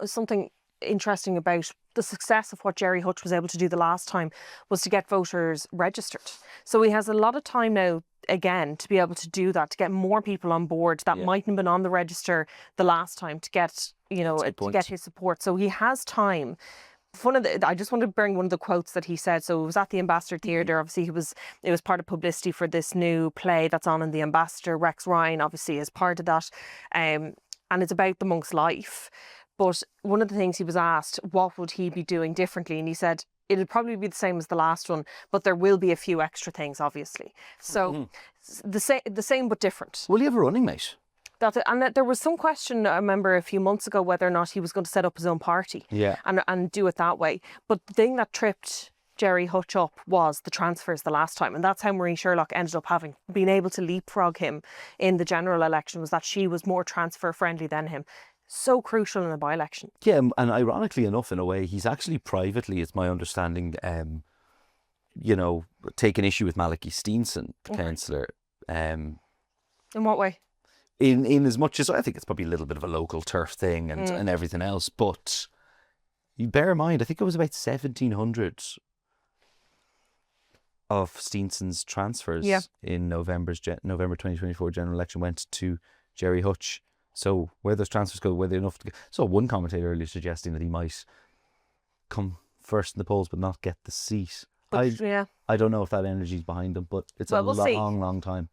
something interesting about the success of what Gerry Hutch was able to do the last time was to get voters registered. So he has a lot of time now, again, to be able to do that, to get more people on board that mightn't have been on the register the last time, to get, to get his support. So he has time. I just want to bring one of the quotes that he said. So it was at the Ambassador Theatre. Obviously, it was part of publicity for this new play that's on in the Ambassador. Rex Ryan, obviously, is part of that. And it's about the monk's life. But one of the things he was asked, what would he be doing differently? And he said, it'll probably be the same as the last one, but there will be a few extra things, obviously. So the same but different. Will you have a running mate? And there was some question, I remember a few months ago, whether or not he was going to set up his own party and do it that way. But the thing that tripped Gerry Hutch up was the transfers the last time. And that's how Marie Sherlock ended up being able to leapfrog him in the general election, was that she was more transfer friendly than him. So crucial in a by-election. Yeah, and ironically enough, in a way, he's actually privately, it's my understanding, taken issue with Malachy Steenson, the councillor. In what way? In as much as I think it's probably a little bit of a local turf thing and everything else, but you bear in mind, I think it was about 1,700 of Steenson's transfers in November 2024 general election went to Gerry Hutch. So where those transfers go, whether enough to so one commentator earlier suggesting that he might come first in the polls but not get the seat. I don't know if that energy's behind him, but it's a long time.